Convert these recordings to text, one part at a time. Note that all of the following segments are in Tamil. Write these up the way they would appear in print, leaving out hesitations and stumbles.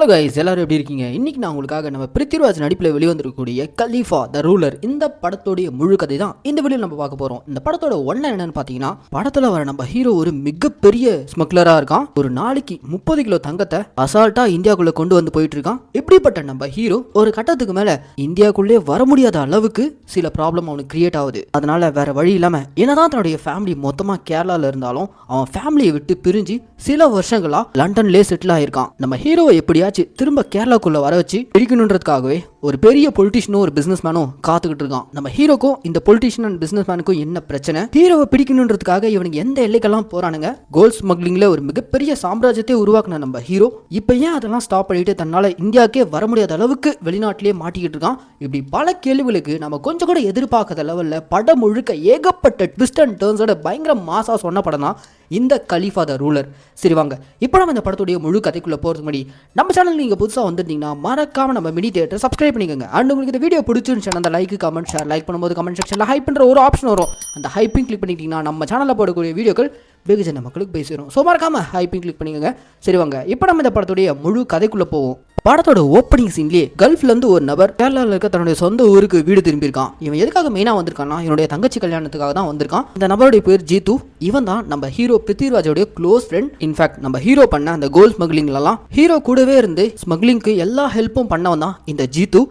ஹலோ கைஸ், எல்லாரும் எப்படி இருக்கீங்க? இன்னைக்கு நான் உங்களுக்காக நம்ம பிருத்திவிராஜ் நடிப்பில் வெளிவந்திருக்கக்கூடிய கலீஃபா த ரூலர் இந்த படத்தோடைய முழு கதை தான் இந்த வீடியோவில் நம்ம பார்க்க போறோம். இந்த படத்தோட ஒன்றை என்னன்னு பார்த்தீங்கன்னா, படத்தில் வர நம்ம ஹீரோ ஒரு மிகப்பெரிய ஸ்மக்லரா இருக்கான். ஒரு நாளைக்கு 30 கிலோ தங்கத்தை அசால்ட்டா இந்தியாக்குள்ள கொண்டு வந்து போயிட்டு இருக்கான். இப்படிப்பட்ட நம்ம ஹீரோ ஒரு கட்டத்துக்கு மேல இந்தியாக்குள்ளே வர முடியாத அளவுக்கு சில ப்ராப்ளம் அவனுக்கு கிரியேட் ஆகுது. அதனால வேற வழி இல்லாம என்னதான் தன்னுடைய ஃபேமிலி மொத்தமா கேரளால இருந்தாலும் அவன் ஃபேமிலியை விட்டு பிரிஞ்சு சில வருஷங்களா லண்டன்லேயே செட்டில் ஆயிருக்கான். நம்ம ஹீரோவை எப்படியாச்சும் திரும்ப கேரளாக்குள்ள வர வச்சு பிடிக்கணுன்றதுக்காகவே ஒரு பெரிய பொலிட்டிஷியனும் ஒரு பிசினஸ் மேனும் காத்துக்கிட்டு இருக்கான். நம்ம ஹீரோக்கும் இந்த பொலிட்டிஷியன் அண்ட் பிசினஸ் மேனுக்கும் என்ன பிரச்சனை? ஹீரோவை பிடிக்கணுன்றதுக்காக இவனுக்கு எந்த எல்லைக்கெல்லாம் போறானுங்க. கோல்ட் ஸ்மக்லிங்ல ஒரு மிகப்பெரிய சாம்ராஜ்யத்தை உருவாக்குன நம்ம ஹீரோ இப்ப ஏன் அதெல்லாம் ஸ்டாப் பண்ணிட்டு தன்னால இந்தியாக்கே வர முடியாத அளவுக்கு வெளிநாட்டிலேயே மாட்டிக்கிட்டு இருக்கான். இப்படி பல கேள்விகளுக்கு நம்ம கொஞ்சம் கூட எதிர்பார்க்காத லெவல்ல படம் முழுக்க ஏகப்பட்ட ட்விஸ்ட் அண்ட் டர்ன்ஸோட பயங்கர மாசா சொன்ன படம் தான் இந்த கலீஃபா த ரூலர். சரி வாங்க, இப்போ நம்ம இந்த படத்துடைய முழு கதைக்குள்ள போறதுக்கு முன்னாடி நம்ம சேனல் நீங்க புதுசா வந்திருந்தீங்கன்னா மறக்காம நம்ம மினி தியேட்டர் சப்ஸ்கிரைப் பண்ணிக்கோங்க. அண்ட் உங்களுக்கு இந்த வீடியோ பிடிச்சிருந்துச்சு அந்த லைக் கமெண்ட் ஷேர், லைக் பண்ணும்போது கமெண்ட் செக்ஷன்ல ஹைப் பண்ற ஒரு ஆப்ஷன் வரும். அந்த ஹைப்பிங் கிளிக் பண்ணிட்டீங்கன்னா நம்ம சேனல்ல போடக்கூடிய வீடியோக்கள் வெகுஜன மக்களுக்கு போய் சேரும். ஸோ மறக்காம ஹைப்பிங் கிளிக் பண்ணிக்கோங்க. சரி வாங்க, இப்போ நம்ம இந்த படத்துடைய முழு கதைக்குள்ள போவோம். படத்தோட ஓப்பனிங் சீன்லேயே கல்ஃப்ல இருந்து ஒரு நபர் கேரளாவில் இருக்க தன்னுடைய சொந்த ஊருக்கு வீடு திரும்பியிருக்கான். இவன் எதுக்காக மெயினாக வந்திருக்கான்னா, என்னுடைய தங்கச்சி கல்யாணத்துக்காக தான் வந்திருக்கான். இந்த நபருடைய பேர் ஜீத்து. இவன் தான் நம்ம ஹீரோ பிருத்திவிராஜோடைய க்ளோஸ் ஃப்ரெண்ட். இன்ஃபேக்ட் நம்ம ஹீரோ பண்ண அந்த கோல்ட் ஸ்மக்லிங்லாம் ஹீரோ கூடவே இருந்து ஸ்மக்லிங்க்கு எல்லா ஹெல்ப்பும் பண்ணவன் தான் இந்த ஜீத்து.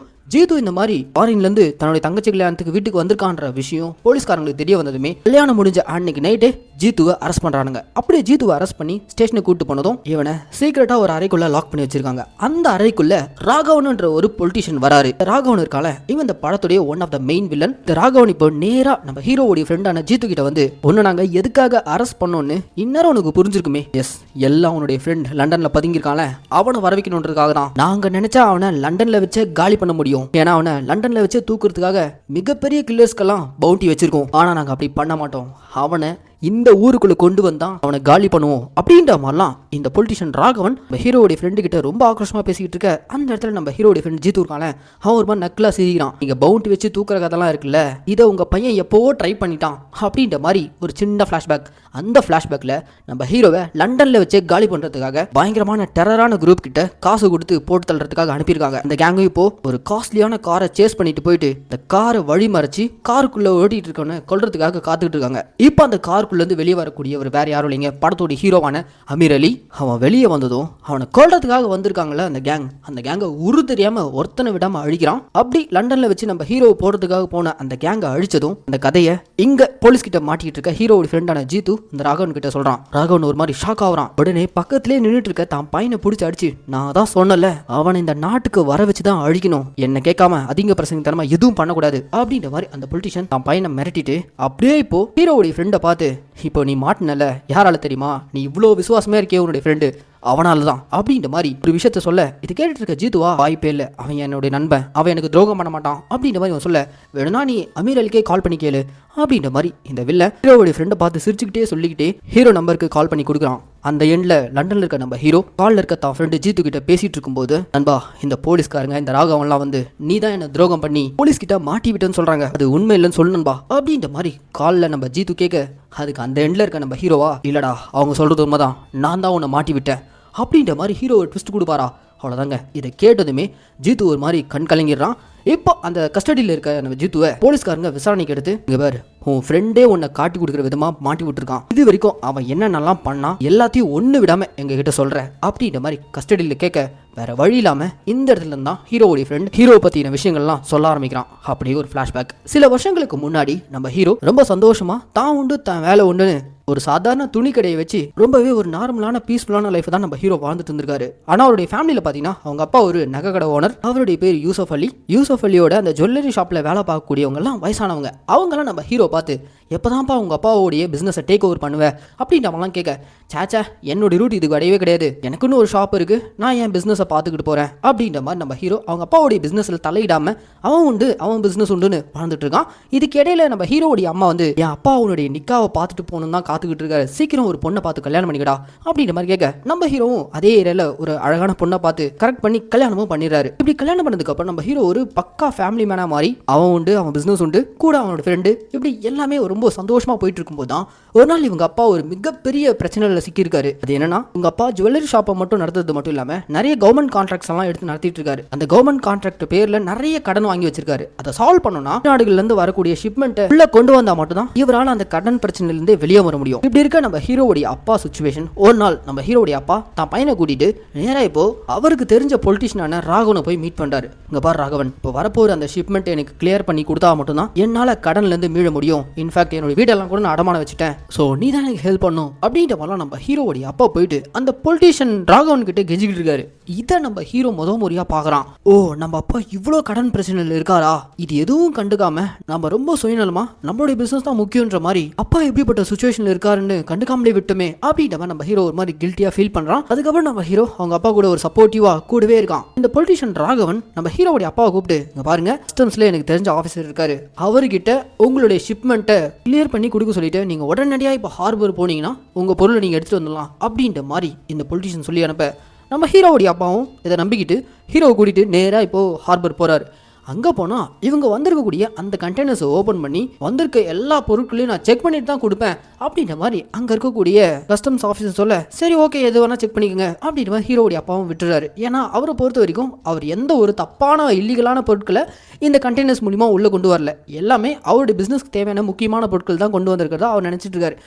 இந்த மாதிரி ஃபாரின்லேருந்து தன்னுடைய தங்கச்சி கல்யாணத்துக்கு வீட்டுக்கு வந்திருக்கான்ற விஷயம் போலீஸ்காரங்களுக்கு தெரிய வந்ததுமே கல்யாணம் முடிஞ்ச அன்னைக்கு நைட்டே ஜீத்துவை அரெஸ்ட் பண்ணுறானுங்க. அப்படியே ஜீத்துவை அரெஸ்ட் பண்ணி ஸ்டேஷனுக்கு கூட்டு போனதும் இவனை சீக்கிரட்டாக ஒரு அறைக்குள்ள லாக் பண்ணி வச்சிருக்காங்க. அந்த அறைக்குள்ள ராகவன்ன்ற ஒரு பொலிட்டிஷியன் வராரு. ராகவன் இருக்கால, இவன் இந்த படத்துடைய one of the main villain. இந்த ராகவன் இப்போ நேரா நம்ம ஹீரோவுடைய ஃப்ரெண்டான ஜீத்து கிட்ட வந்து, ஒன்று நாங்கள் எதுக்காக அரெஸ்ட் பண்ணோன்னு இந்நேரம் உனக்கு புரிஞ்சிருக்குமே. எஸ், எல்லாம் அவனுடைய ஃப்ரெண்ட் லண்டன்ல பதுங்கிருக்கான்ல, அவனை வர வைக்கணுன்றதுக்காக தான். நாங்கள் நினைச்சா அவனை லண்டன்ல வச்சே காலி பண்ண முடியும். ஏன்னா அவனை லண்டன்ல வச்சு தூக்குறதுக்காக மிகப்பெரிய கில்லர்ஸ்க்கெல்லாம் பவுண்டி வச்சிருக்கோம். ஆனா நாங்க அப்படி பண்ண மாட்டோம். அவனை இந்த ஊருக்குள்ள கொண்டு வந்தா அவனை காலி பண்ணுவோம் அப்படின்ற மாதிரிலாம் இந்த பொலிட்டிஷியன் ராகவன் ஹீரோடைய ஃப்ரெண்டு கிட்ட ரொம்ப ஆக்ரோஷமா பேசிக்கிட்டு இருக்க. அந்த இடத்துல நம்ம ஹீரோடைய ஃப்ரெண்ட் ஜீத்து இருக்கான, அவன் ஒரு மாதிரி நக்கலா சிரிக்கிறான். நீங்க பவுண்டி வச்சு தூக்குற கதெல்லாம் இருக்குல்ல, இதை உங்க பையன் எப்போவோ ட்ரை பண்ணிட்டான் அப்படின்ற மாதிரி ஒரு சின்ன ஃபிளாஷ்பேக். அந்த ஃபிளாஷ்பேக்ல நம்ம ஹீரோவை லண்டன்ல வச்சு காலி பண்றதுக்காக பயங்கரமான டெரரான குரூப் கிட்ட காசு கொடுத்து போட்டு தள்ளுறதுக்காக அனுப்பியிருக்காங்க. அந்த கேங்கும் இப்போ ஒரு காஸ்ட்லியான காரை சேஸ் பண்ணிட்டு போயிட்டு இந்த காரை வழி மறைச்சு காருக்குள்ள ஓட்டிட்டு இருக்கவனை கொல்றதுக்காக காத்துக்கிட்டு இருக்காங்க. இப்போ அந்த காருக்குள்ள இருந்து வெளியே வரக்கூடிய ஒரு வேற யாரும் இல்லைங்க, படத்தோட ஹீரோவான அமீர் அலி. அவன் வெளியே வந்ததும் அவனை கொல்றதுக்காக வந்திருக்காங்கல்ல அந்த கேங்கை உரு தெரியாம ஒருத்தனை விடாம அழிக்கிறான். அப்படி லண்டன்ல வச்சு நம்ம ஹீரோ போறதுக்காக போன அந்த கேங்கை அழிச்சதும் அந்த கதையை இங்க போலீஸ் கிட்ட மாட்டிக்கிட்டு இருக்க ஹீரோட ஃப்ரெண்டான ஜீத்து இந்த ராகவன் கிட்ட சொல்றான். ராகவன் ஒரு மாதிரி ஷாக் ஆகுறான். உடனே பக்கத்திலே நின்றுட்டு இருக்க தான் பையனை பிடிச்சி அடிச்சு, நான் தான் சொன்னல அவனை இந்த நாட்டுக்கு வர வச்சுதான் அழிக்கணும், என்ன கேட்காம அதிக பிரசங்க தரமா எதுவும் பண்ணக்கூடாது அப்படின்ற மாதிரி அந்த பொலிட்டிஷியன் தான் பையனை மிரட்டிட்டு அப்படியே இப்போ ஹீரோவுடைய ஃப்ரெண்டை பார்த்து, இப்போ நீ மாட்டினல யாரால தெரியுமா, நீ இவ்வளோ விசுவாசமே இருக்கே உன்னுடைய ஃப்ரெண்டு, அவனால தான் அப்படின்ற மாதிரி ஒரு விஷயத்த சொல்ல, இது கேட்டுட்டு இருக்க ஜீத்துவா வாய்ப்பே இல்லை, அவன் என்னுடைய நண்பன், அவன் எனக்கு துரோகம் பண்ண மாட்டான் அப்படின்ற மாதிரி அவன் சொல்ல, வேணும்னா நீ அமீர் அலிக்கே கால் பண்ணி கேளு அப்படின்ற மாதிரி இந்த வில்ல ஹீரோவுடைய ஃப்ரெண்டை பார்த்து சிரிச்சுக்கிட்டே சொல்லிக்கிட்டே ஹீரோ நம்பருக்கு கால் பண்ணி கொடுக்குறான். அந்த எண்ட்ல லண்டன்ல இருக்க நம்ம ஹீரோ கால்ல இருக்க தான் ஃப்ரெண்டு ஜீத்து கிட்ட பேசிட்டு இருக்கும்போது, நண்பா இந்த போலீஸ்காரங்க இந்த ராகவன்லாம் வந்து நீ தான் என்ன துரோகம் பண்ணி போலீஸ் கிட்ட மாட்டி விட்டேன்னு சொல்றாங்க, அது உண்மை இல்லைன்னு சொல்லு நண்பா அப்படின்ற மாதிரி கால்ல நம்ம ஜீத்து கேட்க, அதுக்கு அந்த எண்ட்ல இருக்க நம்ம ஹீரோவா, இல்லடா அவங்க சொல்றது உண்மைதான், நான் தான் உன்னை மாட்டி விட்டேன் அப்படின்ற மாதிரி ஹீரோ ட்விஸ்ட் கொடுப்பாரா. அவ்வளோதாங்க. இதை கேட்டதுமே ஜீத்து ஒரு மாதிரி கண் கலங்கிடுறான். இப்போ அந்த கஸ்டடியில் இருக்க நம்ம ஜீத்துவை போலீஸ்காரங்க விசாரணைக்கு எடுத்து, இங்க பாரு உன் ஃப்ரெண்டே உன்னை காட்டி கொடுக்குற விதமா மாட்டி விட்டுருக்கான், இது வரைக்கும் அவன் என்னென்னலாம் பண்ணா எல்லாத்தையும் ஒன்று விடாம எங்க கிட்ட சொல்ற அப்படின்ற மாதிரி கஸ்டடியில் கேட்க, வேற வழி இல்லாம இந்த இடத்துல இருந்தா ஹீரோவுடைய ஃப்ரெண்ட் ஹீரோ பத்தின விஷயங்கள்லாம் சொல்ல ஆரம்பிக்கிறான். அப்படியே ஒரு ஃபிளாஷ்பேக். சில வருஷங்களுக்கு முன்னாடி நம்ம ஹீரோ ரொம்ப சந்தோஷமா தான் உண்டு தான் வேலை உண்டுன்னு ஒரு சாதாரண துணி கடையை வச்சு ரொம்பவே ஒரு நார்மலான பீஸ்ஃபுல்லான லைஃப் தான் நம்ம ஹீரோ வாழ்ந்துட்டு இருந்திருக்காரு. ஆனா அவருடைய ஃபேமிலியில பாத்தீங்கன்னா அவங்க அப்பா ஒரு நகை கடை ஓனர், அவருடைய பேர் யூசப் அலி. யூசப் அலியோட அந்த ஜுவல்லரி ஷாப்ல வேலை பார்க்கக்கூடியவங்க எல்லாம் வயசானவங்க. அவங்கெல்லாம் நம்ம ஹீரோ பார்த்து, எப்பதான்ப்பா உங்க அப்பாவோடைய பிசினஸை டேக் ஓவர் பண்ணுவேன் அப்படின்னு அவங்களாம் கேட்க, சாச்சா என்னோட ரூட் இதுக்கு கிடையவே கிடையாது, எனக்குன்னு ஒரு ஷாப் இருக்கு, நான் என் பிசினஸை பார்த்துக்கிட்டு போறேன் அப்படின்ற மாதிரி நம்ம ஹீரோ அவங்க அப்பாவுடைய பிசினஸ்ல தலையிடாம அவன் உண்டு அவன் பிசினஸ் உண்டுன்னு வாழ்ந்துட்டு இருக்கான். இதுக்கு இடையில நம்ம ஹீரோவுடைய அம்மா வந்து, என் அப்பா அவனுடைய நிக்காவை பார்த்துட்டு போகணும் தான் காத்துக்கிட்டு இருக்காரு, சீக்கிரம் ஒரு பொண்ணை பார்த்து கல்யாணம் பண்ணிக்கடா அப்படின்ற மாதிரி கேட்க நம்ம ஹீரோவும் அதே ஏரியால ஒரு அழகான பொண்ணை பார்த்து கரெக்ட் பண்ணி கல்யாணமும் பண்ணிடுறாரு. இப்படி கல்யாணம் பண்ணதுக்கு அப்புறம் நம்ம ஹீரோ ஒரு பக்கா ஃபேமிலி மேனா மாதிரி அவன் உண்டு, அவன் பிசினஸ் உண்டு, கூட அவனோட ஃப்ரெண்டு, இப்படி எல்லாமே ரொம்ப சந்தோஷமா போயிட்டு இருக்கும்போது தான் ஒரு நாள் இவங்க அப்பா ஒரு மிகப்பெரிய பிரச்சனையில சிக்கியிருக்காரு. அது என்னன்னா, உங்க அப்பா ஜுவல்லரி ஷாப்பை மட்டும் நடத்துறது மட்டும் இல்லாம நிறைய கவர்மெண்ட் கான்ட்ராக்ட்ஸ் எல்லாம் எடுத்து நடத்திட்டு இருக்காரு. அந்த கவர்மெண்ட் கான்ட்ராக்ட் பேர்ல நிறைய கடன் வாங்கி வச்சிருக்காரு. அதை சால்வ் பண்ணணும்னா நாடுகள்ல இருந்து வரக்கூடிய ஷிப்மெண்ட் உள்ள கொண்டு வந்தா மட்டும் தான் இவரால் அந்த கடன் பிரச்சனையில இருந்து வெளியே வர முடியும். இப்படி இருக்க நம்ம ஹீரோவுடைய அப்பா சுச்சுவேஷன், ஒரு நாள் நம்ம ஹீரோவுடைய அப்பா தான் பையனை கூட்டிட்டு நேரா இப்போ அவருக்கு தெரிஞ்ச பொலிட்டிஷியனான ராகவனை போய் மீட் பண்றாரு. இங்க பாரு ராகவன், இப்போ வரப்போற அந்த ஷிப்மெண்ட் எனக்கு கிளியர் பண்ணி கொடுத்தா மட்டும் தான் என்னால கடன்ல இருந்து மீள முடியும். இன்ஃபேக்ட் என்னோட வீடெல்லாம் கூட நான் அடமான வச்சுட்டேன். சோ நீ தான் எனக்கு ஹெல்ப் பண்ணும் அப்படின்ற மாதிரிலாம் நம்ம ஹீரோவுடைய அப்பா போயிட்டு அந்த பொலிட்டிஷியன் ராகவன் கிட்ட கெஞ்சிக்கிட்டு இருக்காரு. இதை நம்ம ஹீரோ முறையா பாக்குறான். ஓ, நம்ம அப்பா இவ்வளோ கடன் பிரச்சனையில் இருக்காரா? இது எதுவும் கண்டுக்காம நம்ம ரொம்ப சுயநலமா நம்மளுடைய பிசினஸ் தான் முக்கியன்ற மாதிரி அப்பா எப்படிப்பட்ட சுச்சுவேஷன்ல இருக்காருன்னு கண்டுக்காமலே விட்டுமே அப்படின்ற நம்ம ஹீரோ ஒரு மாதிரி கில்ட்டியா ஃபீல் பண்றான். அதுக்கப்புறம் நம்ம ஹீரோ அவங்க அப்பா கூட ஒரு சப்போர்ட்டிவா கூடவே இருக்கான். இந்த பொலிட்டிஷியன் ராகவன் நம்ம ஹீரோவுடைய அப்பாவை கூப்பிட்டு, இங்க பாருங்க, கஸ்டம்ஸ்ல எனக்கு தெரிஞ்ச ஆஃபீஸர் இருக்காரு, அவர்கிட்ட உங்களுடைய ஷிப்மெண்ட்டை கிளியர் பண்ணி கொடுக்க சொல்லிட்டு நீங்க உடனடியாக இப்போ ஹார்பர் போனீங்கன்னா உங்க பொருளை நீங்க எடுத்துட்டு வந்துடலாம் அப்படின்ற மாதிரி இந்த பொலிட்டிஷியன் சொல்லி அனுப்ப நம்ம ஹீரோவுடைய அப்பாவும் இதை நம்பிக்கிட்டு ஹீரோவை கூட்டிட்டு நேராக இப்போ ஹார்பர் போறாரு. அங்கே போனால் இவங்க வந்திருக்கக்கூடிய அந்த கண்டெய்னர்ஸை ஓப்பன் பண்ணி வந்திருக்க எல்லா பொருட்களையும் நான் செக் பண்ணிட்டு தான் கொடுப்பேன் அப்படின்ற மாதிரி அங்கே இருக்கக்கூடிய கஸ்டம்ஸ் ஆஃபீஸர் சொல்ல, சரி ஓகே எது வேணால் செக் பண்ணிக்கோங்க அப்படின்ற மாதிரி ஹீரோவுடைய அப்பாவும் விட்டுறாரு. ஏன்னா அவரை பொறுத்த வரைக்கும் அவர் எந்த ஒரு தப்பான இல்லீகலான பொருட்களை இந்த கண்டெய்னர்ஸ் மூலிமா உள்ளே கொண்டு வரல, எல்லாமே அவருடைய பிஸ்னஸ்க்கு தேவையான முக்கியமான பொருட்கள் தான் கொண்டு வந்திருக்கிறதா அவர் நினச்சிட்டு இருக்காரு.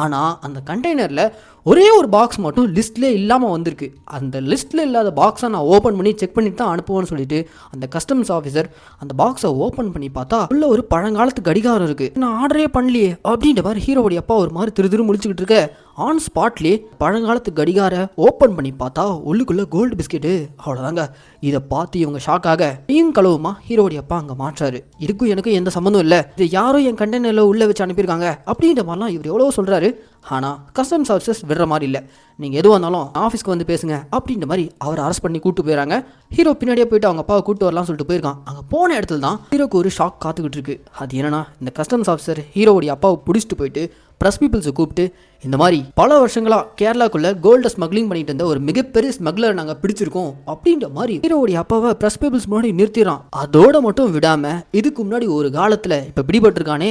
ஆனால் அந்த கண்டெய்னரில் ஒரே ஒரு பாக்ஸ் மட்டும் லிஸ்ட்லேயே இல்லாமல் வந்திருக்கு. அந்த லிஸ்ட்டில் இல்லாத பாக்ஸை நான் ஓப்பன் பண்ணி செக் பண்ணிட்டு தான் அனுப்புவேன்னு சொல்லிட்டு அந்த கஸ்டம்ஸ் ஆஃபீஸர் அந்த பாக்ஸை ஓப்பன் பண்ணி பார்த்தா உள்ள ஒரு பழங்காலத்து கடிகாரம் இருக்கு. நான் ஆர்டரே பண்ணலையே அப்படின்ற மாதிரி ஹீரோவுடைய அப்பா ஒரு மாதிரி திரு முழிச்சுக்கிட்டு இருக்க ஆன் ஸ்பாட்லேயே பழங்காலத்து கடிகார ஓப்பன் பண்ணி பார்த்தா உள்ளுக்குள்ள கோல்டு பிஸ்கெட்டு. அவ்வளோதாங்க. இதை பார்த்து இவங்க ஷாக்காக நீயும் கழுவுமா ஹீரோவுடைய அப்பா அங்கே மாற்றாரு. இதுக்கும் எனக்கும் எந்த சம்மந்தம் இல்லை, இது யாரோ என் கண்டெய்னரில் உள்ள வச்சு அனுப்பியிருக்காங்க அப்படின்ற மாதிரிலாம் இவர் எவ்வளோ சொல்கிறாரு. ஆனால் கஸ்டம்ஸ் ஆஃபீஸர்ஸ் விடுற மாதிரி இல்லை. நீங்கள் எதுவாக இருந்தாலும் ஆஃபீஸ்க்கு வந்து பேசுங்க அப்படின்ற மாதிரி அவர் அரெஸ்ட் பண்ணி கூப்பிட்டு போயிடறாங்க. ஹீரோ பின்னாடியே போயிட்டு அவங்க அப்பாவை கூப்பிட்டு வரலாம்னு சொல்லிட்டு போயிருக்கான். அங்கே போன இடத்துல தான் ஹீரோக்கு ஒரு ஷாக் காத்துக்கிட்டு இருக்கு. அது என்னன்னா, இந்த கஸ்டம்ஸ் ஆஃபீஸர் ஹீரோவுடைய அப்பாவை பிடிச்சிட்டு போயிட்டு ப்ரெஸ் பீப்புள்ஸை கூப்பிட்டு, இந்த மாதிரி பல வருஷங்களாக கேரளாக்குள்ள கோல்டை ஸ்மக்லிங் பண்ணிட்டு இருந்த ஒரு மிகப்பெரிய ஸ்மக்லரை நாங்கள் பிடிச்சிருக்கோம் அப்படின்ற மாதிரி ஹீரோவுடைய அப்பாவை ப்ரெஸ் பீப்புள்ஸ் முன்னாடி நிறுத்திடுறான். அதோட மட்டும் விடாம இதுக்கு முன்னாடி ஒரு காலத்தில் இப்போ பிடிபட்டிருக்கானே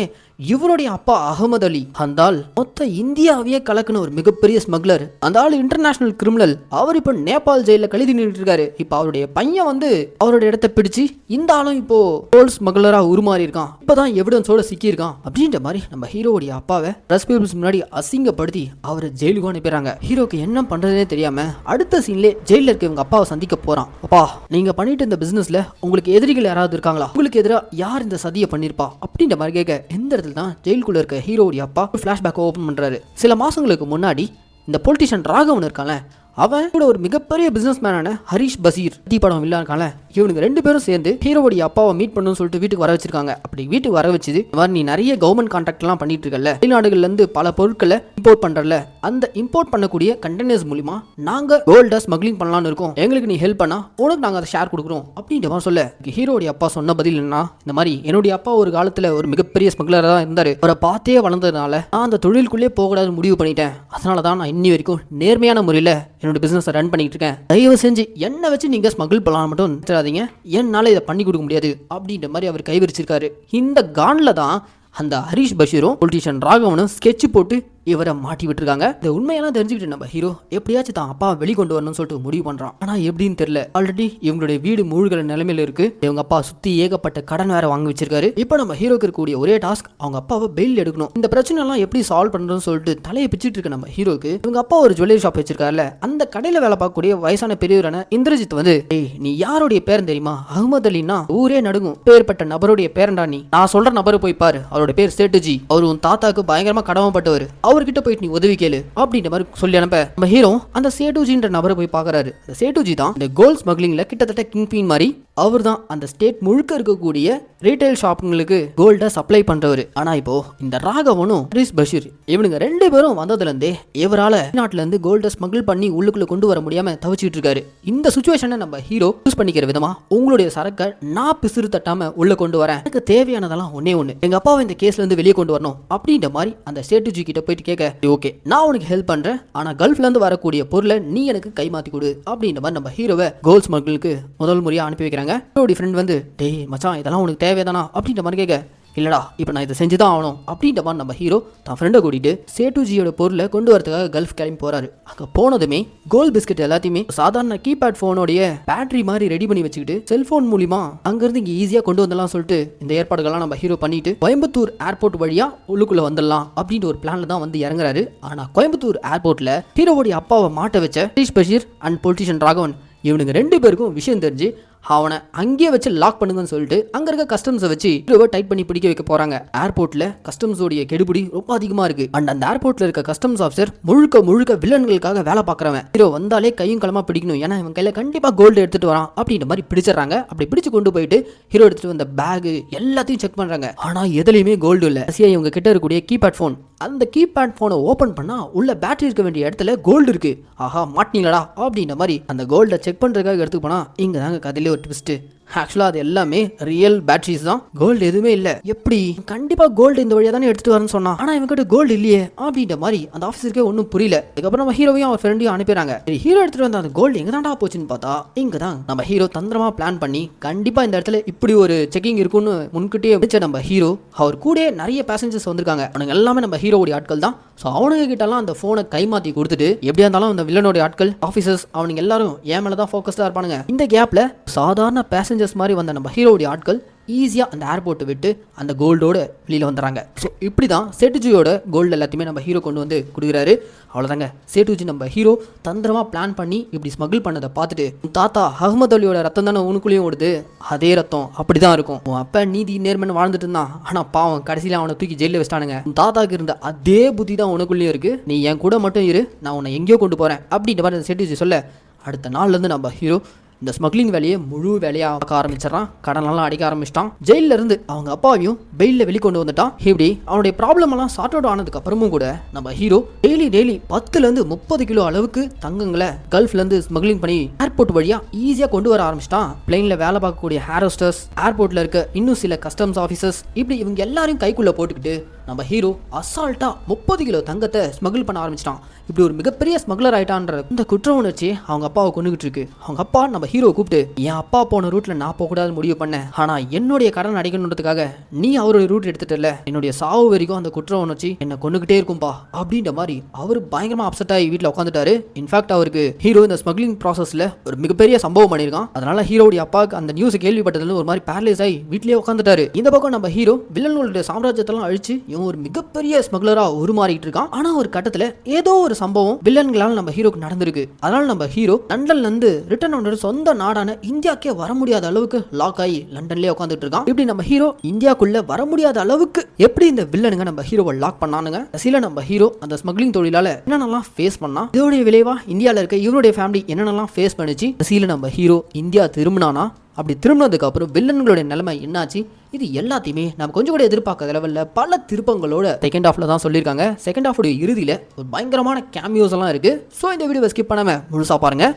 இவருடைய அப்பா அகமது அலி, அந்த ஆள் மொத்த இந்தியாவையே கலக்குன ஒரு மிகப்பெரிய ஸ்மக்லர், அந்த ஆள் இன்டர்நேஷனல் கிரிமினல், அவர் இப்போ நேபாள் ஜெயிலில் கழுதி நின்றுட்டு இருக்காரு. இப்போ அவருடைய பையன் வந்து அவருடைய இடத்த பிடிச்சி இந்த ஆளும் இப்போ கோல்ட் ஸ்மக்லராக உருமாறி இருக்கான், இப்போதான் எவிடன்ஸோட சிக்கியிருக்கான் அப்படின்ற மாதிரி நம்ம ஹீரோவுடைய அப்பாவை ப்ரெஸ் பீப்புள்ஸ் முன்னாடி அசிங்கப்படுத்தி அவரை ஜெயிலுக்கு அனுப்பிடுறாங்க. ஹீரோக்கு என்ன பண்றதுனே தெரியாம அடுத்த சீன்லேயே ஜெயிலில் இருக்க இவங்க அப்பாவை சந்திக்க போறான். அப்பா, நீங்க பண்ணிட்டு இந்த பிசினஸ்ல உங்களுக்கு எதிரிகள் யாராவது இருக்காங்களா? உங்களுக்கு எதிராக யார் இந்த சதியை பண்ணிருப்பா அப்படின்ற மாதிரி கேட்க எந்த இடத்துல தான் ஜெயிலுக்குள்ள இருக்க ஹீரோவுடைய அப்பா ஃபிளாஷ்பேக் ஓபன் பண்றாரு. சில மாசங்களுக்கு முன்னாடி இந்த பொலிட்டிஷியன் ராகவன் இருக்காங்க, அவன் கூட ஒரு மிகப்பெரிய பிசினஸ் மேனான ஹரிஷ் பசீர் படம் இல்ல இருக்காங்க, இவனுக்கு ரெண்டு பேரும் சேர்ந்து ஹீரோவுடைய அப்பாவை மீட் பண்ணணும்னு சொல்லிட்டு வீட்டுக்கு வர வச்சிருக்காங்க. அப்படி வீட்டுக்கு வர வச்சது, நீ நிறைய கவர்மெண்ட் கான்ட்ராக்ட் எல்லாம் பண்ணிட்டு இருக்கல, வெளிநாடுகள்ல இருந்து பல பொருட்களை இம்போர்ட் பண்றல, அந்த இம்போர்ட் பண்ணக்கூடிய கண்டெய்னர்ஸ் மூலியமா நாங்க கோல்ட ஸ்மக்லிங் பண்ணலாம்னு இருக்கோம், எங்களுக்கு நீ ஹெல்ப் பண்ணா உனக்கு நாங்க அதை ஷேர் கொடுக்குறோம் அப்படின்ற மாதிரி சொல்ல, ஹீரோவுடைய அப்பா சொன்ன பதில் என்ன, இந்த மாதிரி என்னுடைய அப்பா ஒரு காலத்துல ஒரு மிகப்பெரிய ஸ்மக்லரா தான் இருந்தாரு, அவரை பார்த்தே வளர்ந்ததுனால நான் அந்த தொழிலுக்குள்ளே போகக்கூடாதுன்னு முடிவு பண்ணிட்டேன், அதனாலதான் நான் இன்னி வரைக்கும் நேர்மையான முறையில் என்னோட பிசினஸ் ரன் பண்ணிட்டு இருக்கேன், தயவு செஞ்சு என்ன வச்சு நீங்க ஸ்மகிள் பண்ணலாம் மட்டும் நினைச்சிடாதீங்க, என்னால இதை பண்ணி கொடுக்க முடியாது அப்படின்ற மாதிரி அவர் கைவிரிச்சிருக்காரு. இந்த கான்ல தான் அந்த ஹரிஷ் பஷீரும் பொலிட்டிஷியன் ராகவனும் ஸ்கெட்ச் போட்டு இவரை மாட்டி விட்டுருக்காங்க. இந்த உண்மையெல்லாம் தெரிஞ்சுக்கிட்டு நம்ம ஹீரோ எப்படியாச்சும் தான் அப்பா வெளிக்கொண்டு வரணும்னு சொல்லிட்டு முடிவு பண்றான். ஆனா எப்படின்னு தெரியல, ஆல்ரெடி இவங்களுடைய வீடு மூழ்கிற நிலைமையில இருக்கு, இவங்க அப்பா சுத்தி ஏகப்பட்ட கடன் வேற வாங்கி வச்சிருக்காரு. இப்போ நம்ம ஹீரோக்கு இருக்கக்கூடிய ஒரே டாஸ்க் அவங்க அப்பாவை பெயில் எடுக்கணும். இந்த பிரச்சனை எல்லாம் எப்படி சால்வ் பண்றதுன்னு சொல்லிட்டு தலையை பிச்சுட்டு இருக்க நம்ம ஹீரோக்கு இவங்க அப்பா ஒரு ஜுவல்லரி ஷாப் வச்சிருக்காருல, அந்த கடையில வேலை பார்க்கக்கூடிய வயசான பெரியவரான இந்திரஜித் வந்து, நீ யாருடைய பேர் தெரியுமா, அகமது அலினா ஊரே நடுங்கும், பேர்பட்ட நபருடைய பேரண்டா நீ, நான் சொல்ற நபரை போய் பாரு, அவருடைய பேர் சேட்டுஜி, அவர் உன் தாத்தாக்கு பயங்கரமா கடமைப்பட்டவர், அவர்கிட்ட போயிட்டு நீ உதவி கேளு அப்படின்ற மாதிரி சொல்லி அனுப்ப நம்ம ஹீரோ அந்த சேட்டுஜின்ற நபரை போய் பார்க்கறாரு. அந்த சேட்டுஜி தான் இந்த கோல்ட் ஸ்மக்லிங்ல கிட்டத்தட்ட கிங் பீன் மாதிரி, அவர் தான் அந்த ஸ்டேட் முழுக்க இருக்கக்கூடிய ரீட்டைல் ஷாப்புங்களுக்கு கோல்ட சப்ளை பண்றவர். ஆனா இப்போ இந்த ராகவனும் ஹரிஷ் பஷீர் இவனுங்க ரெண்டு பேரும் வந்ததுல இருந்தே இவரால நாட்டுல இருந்து கோல்ட ஸ்மகிள் பண்ணி உள்ளுக்குள்ள கொண்டு வர முடியாம தவிச்சிட்டு இருக்காரு. இந்த சுச்சுவேஷனை நம்ம ஹீரோ யூஸ் பண்ணிக்கிற விதமா, உங்களுடைய சரக்கை நான் பிசுறு தட்டாம உள்ள கொண்டு வரேன், எனக்கு தேவையானதெல்லாம் ஒன்னே ஒண்ணு, எங்க அப்பாவை இந்த கேஸ்ல இருந்து வெளியே கொண்டு வரணும் அப்படின்ற மாதிரி அந்த சேட்டுஜி கிட்ட போயிட்டு சொல்லிட்டு கேட்க, ஓகே நான் உனக்கு ஹெல்ப் பண்றேன், ஆனா கல்ஃப்ல இருந்து வரக்கூடிய பொருளை நீ எனக்கு கை மாத்தி கொடு அப்படின்ற மாதிரி நம்ம ஹீரோவை கோல்ட் ஸ்மக்லிங்க்கு முதல் முறையா அனுப்பி வைக்கிறாங்க. ஹீரோட ஃப்ரெண்ட் வந்து, டேய் மச்சான் இதெல்லாம் உனக்கு தேவைதானா அப்படின்ற மாதிரி கேட்க, இல்லடா இப்போ நான் இதை செஞ்சு தான் ஆகணும் அப்படின்ற மாதிரி நம்ம ஹீரோ தான் ஃப்ரெண்டை கூட்டிட்டு சேட்டுஜியோட பொருளை கொண்டு வரதுக்காக கல்ஃப் கிளம்பி போறாரு. அங்கே போனதுமே கோல்ட் பிஸ்கட் எல்லாத்தையுமே சாதாரண கீபேட் ஃபோனோடைய பேட்டரி மாதிரி ரெடி பண்ணி வச்சுக்கிட்டு செல்போன் மூலியமா அங்கிருந்து இங்கே ஈஸியாக கொண்டு வந்துடலாம் சொல்லிட்டு இந்த ஏற்பாடுகள்லாம் நம்ம ஹீரோ பண்ணிட்டு கோயம்புத்தூர் ஏர்போர்ட் வழியா உள்ளுக்குள்ள வந்துடலாம் அப்படின்ற ஒரு பிளான்ல தான் வந்து இறங்குறாரு. ஆனா கோயம்புத்தூர் ஏர்போர்ட்ல ஹீரோவுடைய அப்பாவை மாட்ட வச்ச ஹரிஷ் பஷீர் அண்ட் பொலிட்டிஷியன் ராகவன் இவனுங்க 2 பேருக்கும் விஷயம் தெரிஞ்சு அவனை அங்கேயே வச்சு லாக் பண்ணுங்கன்னு சொல்லிட்டு அங்க இருக்க கஸ்டம்ஸை வச்சு ஹீரோவை டைட் பண்ணி பிடிக்க வைக்க போறாங்க. ஏர்போர்ட்ல கஸ்டம்ஸோடைய கெடுபிடி ரொம்ப அதிகமா இருக்கு. அண்ட் அந்த ஏர்போர்ட்ல இருக்க கஸ்டம்ஸ் ஆஃபீஸர் முழுக்க வில்லன்களுக்காக வேலை பார்க்கறவன். ஹீரோ வந்தாலே கையும் களமா பிடிக்கணும், ஏன்னா இவன் கையில கண்டிப்பா கோல்டு எடுத்துட்டு வரான் அப்படின்ற மாதிரி பிடிச்சிடறாங்க. அப்படி பிடிச்சு கொண்டு போயிட்டு ஹீரோ எடுத்துட்டு வந்த பேக் எல்லாத்தையும் செக் பண்றாங்க. ஆனா எதுலையுமே கோல்டு இல்ல. இவங்க கிட்ட இருக்கக்கூடிய கீபேட் போன், அந்த கீபேட் போனை ஓபன் பண்ணா உள்ள பேட்டரி இருக்க வேண்டிய இடத்துல கோல்டு இருக்கு. ஆஹா மாட்டினீங்களா அப்படின்ற மாதிரி அந்த கோல்டை செக் பண்றதுக்காக எடுத்து போனா இங்க தாங்க கதையிலே ஒரு ட்விஸ்ட். ஆக்சுவலா அது எல்லாமே ரியல் பேட்டரிஸ் தான், கோல்டு எதுவுமே இல்ல. எப்படி கண்டிப்பா கோல்டு இந்த வழியா தானே எடுத்துட்டு வரேன்னு சொன்னா, ஆனா இவங்க கிட்ட கோல்டு இல்லையே அப்படின்ற மாதிரி அந்த ஆஃபீஸருக்கே ஒன்றும் புரியல. அதுக்கப்புறம் நம்ம ஹீரோவையும் அவர் ஃப்ரெண்டையும் அனுப்பிடுறாங்க. ஹீரோ எடுத்துட்டு வந்த அந்த கோல்டு எங்க தான்டா போச்சுன்னு பார்த்தா இங்க தான் நம்ம ஹீரோ தந்திரமா பிளான் பண்ணி கண்டிப்பா இந்த இடத்துல இப்படி ஒரு செக்கிங் இருக்கும்னு முன்கூட்டியே வச்ச நம்ம ஹீரோ அவர் கூட நிறைய பேசஞ்சர்ஸ் வந்திருக்காங்க. அவனுங்க எல்லாமே நம்ம ஹீரோவுடைய ஆட்கள் தான். ஸோ அவனுங்க கிட்டலாம் அந்த ஃபோனை கைமாற்றி கொடுத்துட்டு எப்படியா இருந்தாலும் அந்த வில்லனுடைய ஆட்கள் ஆஃபீஸர்ஸ் அவனுங்க எல்லாரும் ஏன் மேலே தான் ஃபோக்கஸ்டாக இருப்பானுங்க. இந்த கேப்பில் சாதாரண பேசஞ்சர்ஸ் மாதிரி வந்த நம்ம ஹீரோவுடைய ஆட்கள் ஈஸியாக அந்த ஏர்போர்ட்டை விட்டு அந்த கோல்டோட வெளியில் வந்துடுறாங்க. ஸோ இப்படி தான் சேட்டுஜியோட கோல்டு எல்லாத்தையுமே நம்ம ஹீரோ கொண்டு வந்து கொடுக்குறாரு. அவ்வளோதாங்க, சேட்டுஜி நம்ம ஹீரோ தந்திரமாக பிளான் பண்ணி இப்படி ஸ்மகிள் பண்ணதை பார்த்துட்டு, தாத்தா அகமது அலியோட ரத்தம் தானே உனக்குள்ளேயும் ஓடுது, அதே ரத்தம் அப்படி தான் இருக்கும், உன் அப்போ நீதி நேர்மன்னு வாழ்ந்துட்டு இருந்தான், ஆனால் பாவம் கடைசியில் அவனை தூக்கி ஜெயிலில் வச்சிட்டானுங்க, தாத்தாக்கு இருந்த அதே புத்தி தான் உனக்குள்ளேயும் இருக்குது, நீ என் கூட மட்டும் இரு, நான் உன்னை எங்கேயோ கொண்டு போகிறேன் அப்படின்ற மாதிரி சேட்டுஜி சொல்ல, அடுத்த நாள்லேருந்து நம்ம ஹீரோ இந்த ஸ்மக்லிங் வேலையை முழு வேலையா பார்க்க ஆரம்பிச்சிடறான். கடனெல்லாம் அடிக்க ஆரம்பிச்சிட்டான். ஜெயில இருந்து அவங்க அப்பாவையும் பெயில வெளிக்கொண்டு வந்துட்டான். இப்படி அவனுடைய ப்ராப்ளம் எல்லாம் சார்ட் அவுட் ஆனதுக்கு அப்புறமும் கூட நம்ம ஹீரோ டெய்லி 10 to 30 கிலோ அளவுக்கு தங்கங்களை கல்ஃப்ல இருந்து ஸ்மக்லிங் பண்ணி ஏர்போர்ட் வழியா ஈஸியா கொண்டு வர ஆரம்பிச்சிட்டான். பிளைன்ல வேலை பார்க்கக்கூடிய ஏர் ஹோஸ்டர்ஸ், ஏர்போர்ட்ல இருக்க இன்னும் சில கஸ்டம்ஸ் ஆஃபீஸர்ஸ், இப்படி இவங்க எல்லாரையும் கைக்குள்ள போட்டுக்கிட்டு நம்ம ஹீரோ அசால்ட்டா 30 கிலோ தங்கத்தை ஸ்மகிள் பண்ண ஆரம்பிச்சிட்டான். இப்படி ஒரு மிகப்பெரிய ஸ்மக்லர் ஆயிட்டான்ற இந்த குற்ற உணர்ச்சி அவங்க அப்பாவை கொண்டுகிட்டு இருக்கு. அவங்க அப்பா நம்ம ஹீரோ கூப்பிட்டு, என் அப்பா போன ரூட்ல நான் போகக்கூடாதுன்னு முடிவு பண்ணேன், ஆனா என்னுடைய கடன் அடைக்கணுன்றதுக்காக நீ அவருடைய ரூட் எடுத்துட்டு, என்னுடைய சாவு வரைக்கும் அந்த குற்ற உணர்ச்சி என்ன கொண்டுகிட்டே இருக்கும்பா அப்படின்ற மாதிரி அவர் பயங்கரமா அப்செட் ஆகி வீட்டில் உட்காந்துட்டாரு. இன்ஃபேக்ட் அவருக்கு ஹீரோ இந்த ஸ்மக்லிங் ப்ராசஸ்ல ஒரு மிகப்பெரிய சம்பவம் பண்ணியிருக்கான். அதனால ஹீரோடைய அப்பாவுக்கு அந்த நியூஸ் கேள்விப்பட்டதுல ஒரு மாதிரி பேரலைஸ் ஆகி வீட்லயே உட்காந்துட்டாரு. இந்த பக்கம் நம்ம ஹீரோ வில்லன்களுடைய சாம்ராஜ்யத்தெல்லாம் அழிச்சு இவன் ஒரு மிகப்பெரிய ஸ்மக்லரா உருமாறிட்டு இருக்கான். ஆனா ஒரு கட்டத்துல ஏதோ ஒரு சம்பவம் வில்லன்களால் நம்ம ஹீரோக்கு நடந்திருக்கு. அதனால நம்ம ஹீரோ லண்டன்ல இருந்து ரிட்டர்ன் அவனோட சொந்த நாடான இந்தியாக்கே வர முடியாத அளவுக்கு லாக் ஆகி லண்டன்லயே உட்காந்துட்டு இருக்கான். இப்படி நம்ம ஹீரோ இந்தியாக்குள்ள வர முடியாத அளவுக்கு எப்படி இந்த வில்லனுங்க நம்ம ஹீரோவை லாக் பண்ணானுங்க. சில நம்ம ஹீரோ அந்த ஸ்மக்லிங் தொழிலால என்னென்னலாம் ஃபேஸ் பண்ணா, இதோடைய விளைவா இந்தியால இருக்க இவருடைய ஃபேமிலி என்னென்னலாம் ஃபேஸ் பண்ணிச்சு, சில நம்ம ஹீரோ இந்தியா திரும்பினானா, அப்படி திரும்பினதுக்கு அப்புறம் வில்லன்களுடைய நிலைமை என்னாச்சு, இது எல்லாத்தையுமே நம்ம கொஞ்சம் கூட எதிர்பார்க்காத லெவலில் பல திருப்பங்களோட செகண்ட் ஹாஃப்ல தான் சொல்லியிருக்காங்க. செகண்ட் ஹாஃபோடைய இறுதியில் ஒரு பயங்கரமான கேமியோஸ் எல்லாம் இருக்கு. ஸோ இந்த வீடியோவை ஸ்கிப் பண்ணாம முழுசா பாருங்க.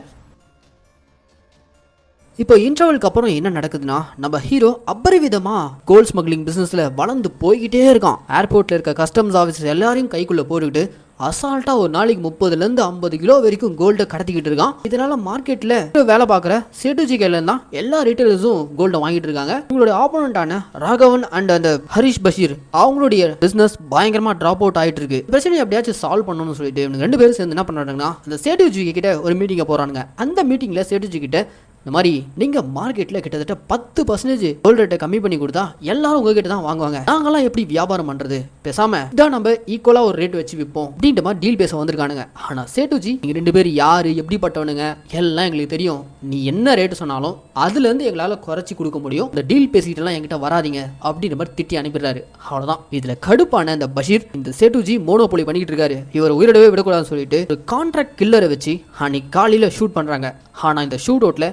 இப்போ இன்டர்வலுக்கு அப்புறம் என்ன நடக்குதுன்னா, நம்ம ஹீரோ அபரிவிதமா கோல்ட் ஸ்மக்லிங் பிசினஸ்ல வளர்ந்து போய்கிட்டே இருக்கான். ஏர்போர்ட்ல இருக்க கஸ்டம்ஸ் ஆஃபீஸர் எல்லாரையும் கைக்குள்ள போட்டுக்கிட்டு அசால்ட்டா ஒரு நாளைக்கு 30 to 50 கிலோ வரைக்கும் கோல்டை கடத்திக்கிட்டு இருக்கான். இதனால மார்க்கெட்ல வேலை பார்க்குற சேட்டுஜி கையில தான் எல்லா ரீட்டைலர்ஸும் கோல்டை வாங்கிட்டு இருக்காங்க. இவங்களுடைய ஆப்போனண்டான ராகவன் அண்ட் அந்த ஹரிஷ் பஷீர் அவங்களுடைய பிசினஸ் பயங்கரமா டிராப் அவுட் ஆயிட்டு இருக்கு. பிரச்சனை எப்படியாச்சும் சால்வ் பண்ணணும்னு சொல்லிட்டு இவங்க 2 பேரும் சேர்ந்து என்ன பண்றாங்கன்னா, அந்த சேட்டுஜி கிட்ட ஒரு மீட்டிங்க போறானுங்க. அந்த மீட்டிங்ல சேட்டுஜி கிட்ட இந்த மாதிரி நீங்க மார்க்கெட்ல கிட்டத்தட்ட 10% கோல்ட் ரேட்டை கம்மி பண்ணி கொடுத்தா எல்லாரும் உங்ககிட்ட தான் வாங்குவாங்க, நாங்கெல்லாம் எப்படி வியாபாரம் பண்றது, பேசாம இதான் நம்ம ஈக்குவலா ஒரு ரேட் வச்சு விற்போம் அப்படின்ற மாதிரி டீல் பேச வந்திருக்கானுங்க. ஆனா சேட்டுஜி, நீங்க 2 பேர் யாரு, எப்படிப்பட்டவனுங்க எல்லாம் எங்களுக்கு தெரியும், நீ என்ன ரேட்டு சொன்னாலும் அதுல இருந்து எங்களால குறைச்சி கொடுக்க முடியும், இந்த டீல் பேசிட்டு எல்லாம் என்கிட்ட வராதிங்க அப்படின்ற மாதிரி திட்டி அனுப்பிடுறாரு. அவ்வளவுதான். இதுல கடுப்பான இந்த பஷீர் இந்த சேட்டுஜி மோனோபோலி பண்ணிட்டு இருக்காரு, இவர் உயிரிடவே விடக்கூடாதுன்னு சொல்லிட்டு ஒரு கான்ட்ராக்ட் கில்லரை வச்சு அன்னைக்கு காலையில ஷூட் பண்றாங்க. ஆனா இந்த ஷூட் அவுட்ல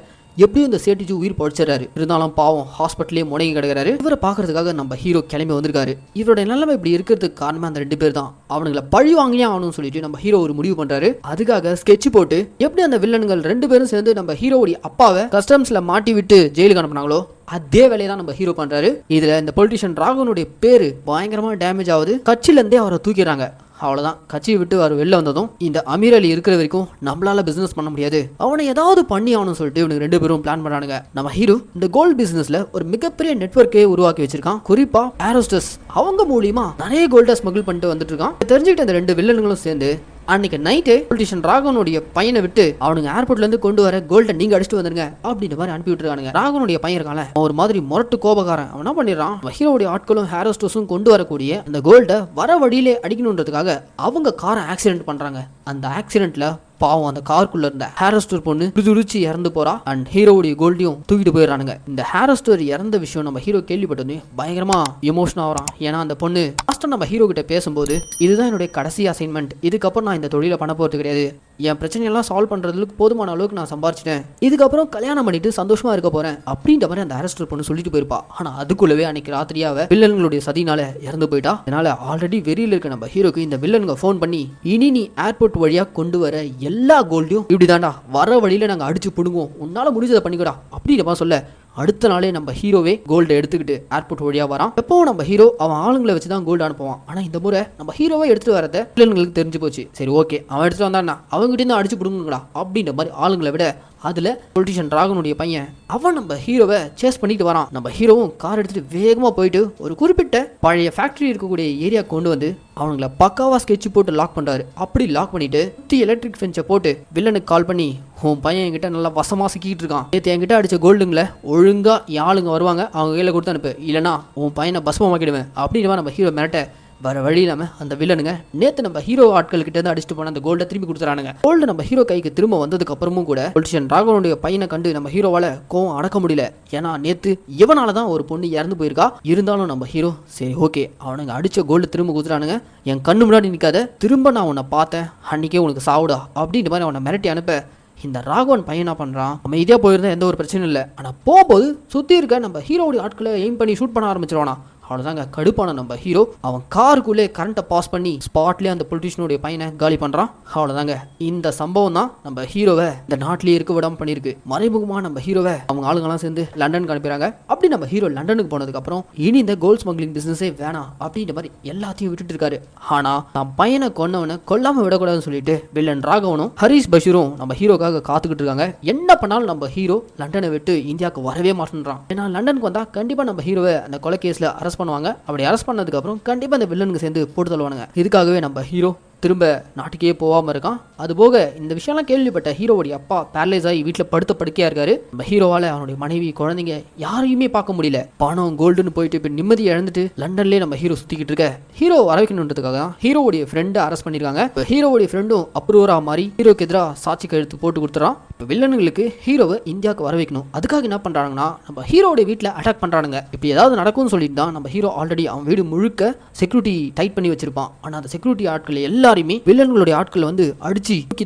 எப்படியும் இந்த சேட்டுஜி உயிர் பழிச்சிடறாரு. இருந்தாலும் பாவம் ஹாஸ்பிட்டலே முடங்கி கிடக்கிறாரு. இவரை பாக்குறதுக்காக நம்ம ஹீரோ கிளம்பி வந்திருக்காரு. இவருடைய நிலைமை இப்படி இருக்கிறதுக்கு காரணமே அந்த 2 பேர் தான். அவனுங்களை பழி வாங்கியே ஆகணும்னு சொல்லிட்டு நம்ம ஹீரோ ஒரு முடிவு பண்றாரு. அதுக்காக ஸ்கெட்ச் போட்டு எப்படி அந்த வில்லன்கள் 2 பேரும் சேர்ந்து நம்ம ஹீரோவுடைய அப்பாவை கஸ்டம்ஸ்ல மாட்டி விட்டு ஜெயிலுக்கு அனுப்புனாங்களோ அதே வேலையை தான் நம்ம ஹீரோ பண்றாரு. இதுல இந்த பொலிட்டிஷியன் ராகவனுடைய பேரு பயங்கரமா டேமேஜ் ஆகுது. கட்சியில இருந்தே அவரை தூக்கிறாங்க. அவ்வளவுதான். கட்சியை விட்டு அவர் வெளில வந்ததும் இந்த அமீர் அலி இருக்கிற வரைக்கும் நம்மளால பிசினஸ் பண்ண முடியாது, அவனை ஏதாவது பண்ணி ஆகணும்னு சொல்லிட்டு இவனுக்கு 2 பேரும் பிளான் பண்ணானுங்க. நம்ம ஹீரோ இந்த கோல்ட் பிசினஸ்ல ஒரு மிகப்பெரிய நெட்வொர்க்கே உருவாக்கி வச்சிருக்கான். குறிப்பா ஏரோஸ்டஸ் அவங்க மூலியமா நிறைய கோல்டை ஸ்மகிள் பண்ணிட்டு வந்துட்டு இருக்கான். தெரிஞ்சுக்கிட்ட இந்த 2 வில்லன்களும் சேர்ந்து அன்னைக்கு நைட்டு பொலிட்டிஷியன் ராகவனுடைய பையனை விட்டு அவனுங்க ஏர்போர்ட்ல இருந்து கொண்டு வர கோல்டை நீங்க அடிச்சுட்டு வந்துருங்க அப்படின்ற மாதிரி அனுப்பி விட்டுருக்கானுங்க. ராகவனுடைய பையன் இருக்கான ஒரு மாதிரி முரட்டு கோபக்காரன். அவன் என்ன பண்ணிடுறான், ஹீரோடைய ஆட்களும் ஹேரோஸ்டஸும் கொண்டு வரக்கூடிய அந்த கோல்டை வர வழியிலே அடிக்கணுன்றதுக்காக அவங்க காரை ஆக்சிடென்ட் பண்றாங்க. அந்த ஆக்சிடென்ட்ல பாவம் அந்த காருக்குள்ள இருந்த ஹேரோஸ்டர் பொண்ணு துடிச்சு இறந்து போறா. அண்ட் ஹீரோவுடைய கோல்டையும் தூக்கிட்டு போயிடறானுங்க. இந்த ஹேரோஸ்டர் இறந்த விஷயம் நம்ம ஹீரோ கேள்விப்பட்டது பயங்கரமா எமோஷனல் ஆகிறான். ஏன்னா அந்த பொண்ணு லாஸ்ட் நம்ம ஹீரோ கிட்ட பேசும்போது இதுதான் என்னுடைய கடைசி அசைன்மெண்ட், இதுக்கப்புறம் நான் இந்த தொழிலை பண்ண போறது கிடையாது, என் பிரச்சனையெல்லாம் சால்வ் பண்றதுக்கு போதுமான அளவுக்கு நான் சம்பாரிச்சிட்டேன், இதுக்கப்புறம் கல்யாணம் பண்ணிட்டு சந்தோஷமா இருக்க போறேன் அப்படின்ற மாதிரி அந்த ஹேரோஸ்டர் பொண்ணு சொல்லிட்டு போயிருப்பா. ஆனா அதுக்குள்ளவே அன்னைக்கு ராத்திரியாவ வில்லன்களுடைய சதினால இறந்து போயிட்டா. அதனால ஆல்ரெடி வெறியில இருக்க நம்ம ஹீரோக்கு இந்த வில்லனுங்க ஃபோன் பண்ணி இனி நீ ஏர்போர்ட் வழியா கொண்டு வர எல்லா கோல்டையும் இப்படிதான்டா வர வழியில நாங்க அடிச்சு புடுங்குவோம், உன்னால முடிஞ்சதை பண்ணிக்கடா அப்படின்ற சொல்ல அடுத்த நாளே நம்ம ஹீரோவே கோல்டை எடுத்துக்கிட்டு ஏர்போர்ட் வழியா வரான். எப்பவும் நம்ம ஹீரோ அவன் ஆளுங்களை வச்சு தான் கோல்டு அனுப்புவான். ஆனா இந்த முறை நம்ம ஹீரோவே எடுத்துட்டு வரத வில்லன்களுக்கு தெரிஞ்சு போச்சு. சரி ஓகே, அவன் எடுத்துட்டு வந்தான்னா அவங்ககிட்ட இருந்து அடிச்சு புடுங்குங்கடா அப்படின்ற மாதிரி ஆளுங்களை விட அதுல பொலிட்டிஷியன் ராகனுடைய பையன் அவன் நம்ம ஹீரோவை சேஸ் பண்ணிட்டு வரான். நம்ம ஹீரோவும் கார் எடுத்துட்டு வேகமா போயிட்டு ஒரு குறிப்பிட்ட பழைய ஃபேக்டரி இருக்கக்கூடிய ஏரியா கொண்டு வந்து அவனுங்களை பக்காவா ஸ்கெட்ச் போட்டு லாக் பண்றாரு. அப்படி லாக் பண்ணிட்டு எலக்ட்ரிக் ஃபென்ஸை போட்டு வில்லனுக்கு கால் பண்ணி உன் பையன் என்கிட்ட நல்லா வசமா சிக்கிட்டு இருக்கான், நேற்று என்கிட்ட அடிச்ச கோல்டுங்களை ஒழுங்கா ஆளுங்க வருவாங்க அவங்க கையில கொடுத்து அனுப்பு, இல்லைனா உன் பையனை பஸ்மமாக்கிடுவேன் அப்படின்ற நம்ம ஹீரோ மிரட்ட வர வழி இல்லாமல் அந்த வில்லனுங்க நேற்று நம்ம ஹீரோ ஆட்கள்கிட்ட இருந்து அடிச்சுட்டு போன அந்த கோல்டை திரும்பி கொடுத்துறானுங்க. கோல்டு நம்ம ஹீரோ கைக்கு திரும்ப வந்ததுக்கு அப்புறமும் கூட பொலிட்டிஷியன் ராகவனுடைய பையனை கண்டு நம்ம ஹீரோவால கோவம் அடக்க முடியல. ஏன்னா நேற்று இவனால தான் ஒரு பொண்ணு இறந்து போயிருக்கா. இருந்தாலும் நம்ம ஹீரோ சரி ஓகே அவனுங்க அடிச்ச கோல்டு திரும்ப கொடுத்துறானுங்க, என் கண்ணு முன்னாடி நிற்காத, திரும்ப நான் உன்னை பார்த்தேன் அன்னைக்கே உனக்கு சாவுடா அப்படின்ற மாதிரி அவனை மிரட்டி அனுப்ப இந்த ராகவன் பையன் என்ன பண்றான், நம்ம இதே போயிருந்தா எந்த ஒரு பிரச்சனையும் இல்லை, ஆனா போகும்போது சுத்தி இருக்க நம்ம ஹீரோடைய ஆட்களை எய்ம் பண்ணி ஷூட் பண்ண ஆரம்பிச்சிருவானா. அவ்வளோதாங்க கடுப்பான நம்ம ஹீரோ அவன் காருக்குள்ளே கரண்ட்டை பாஸ் பண்ணி ஸ்பாட்லேயே அந்த பொலிட்டிஷியனுடைய பையனை காலி பண்ணுறான். அவ்வளோதாங்க இந்த சம்பவம் தான் நம்ம ஹீரோவை இந்த நாட்டிலேயே இருக்க விடாமல் பண்ணியிருக்கு. மறைமுகமாக நம்ம ஹீரோவை அவங்க ஆளுங்கெல்லாம் சேர்ந்து லண்டனுக்கு அனுப்பிடுறாங்க. அப்படி நம்ம ஹீரோ லண்டனுக்கு போனதுக்கப்புறம் இனி இந்த கோல்ட் ஸ்மக்லிங் பிஸ்னஸே வேணாம் அப்படின்ற மாதிரி எல்லாத்தையும் விட்டுட்டு இருக்காரு. ஆனால் நான் பையனை கொன்னவனை கொல்லாமல் விடக்கூடாதுன்னு சொல்லிட்டு வில்லன் ராகவனும் ஹரிஷ் பஷீரும் நம்ம ஹீரோக்காக காத்துக்கிட்டு இருக்காங்க. என்ன பண்ணாலும் நம்ம ஹீரோ லண்டனை விட்டு இந்தியாவுக்கு வரவே மாட்டேன்றான். ஏன்னா லண்டனுக்கு வந்தால் கண்டிப்பாக நம்ம ஹீரோவை அந்த கொலை கேஸில் அரெஸ்ட் பண்ணுவாங்க. அப்படி அரெஸ்ட் பண்ணதுக்கு அப்புறம் கண்டிப்பா அந்த வில்லனுக்கு சேர்ந்து போட்டு தள்ளுவானுங்க. இதுக்காகவே நம்ம ஹீரோ திரும்ப நாட்டுக்கே போகாமல் இருக்கான். அதுபோக இந்த விஷயம்லாம் கேள்விப்பட்ட ஹீரோவுடைய அப்பா பேரலைஸ் ஆகி வீட்டில் படுத்த படுக்கையா இருக்காரு. நம்ம ஹீரோவால அவனுடைய மனைவி குழந்தைங்க யாரையுமே பார்க்க முடியல. பணம் கோல்டுன்னு போயிட்டு இப்போ நிம்மதியை இழந்துட்டு லண்டன்லேயே நம்ம ஹீரோ சுத்திக்கிட்டு இருக்க ஹீரோ வரவைக்கணுன்றதுக்காக தான் ஹீரோவுடைய ஃப்ரெண்டை அரெஸ்ட் பண்ணியிருக்காங்க. இப்போ ஹீரோவுடைய ஃப்ரெண்டும் அப்ரூவரா மாறி ஹீரோக்கு எதிராக சாட்சி கழுத்து போட்டு கொடுத்துறான். இப்போ வில்லனுங்களுக்கு ஹீரோவை இந்தியாவுக்கு வர வைக்கணும். அதுக்காக என்ன பண்றாங்கன்னா நம்ம ஹீரோவுடைய வீட்டில் அட்டாக் பண்றானுங்க. இப்படி ஏதாவது நடக்கும்னு சொல்லிட்டு தான் நம்ம ஹீரோ ஆல்ரெடி அவன் வீடு முழுக்க செக்யூரிட்டி டைட் பண்ணி வச்சிருப்பான். ஆனால் அந்த செக்யூரிட்டி ஆட்கள் எல்லாருமே வில்லன்களுடைய ஆட்கள் வந்து அடிச்சு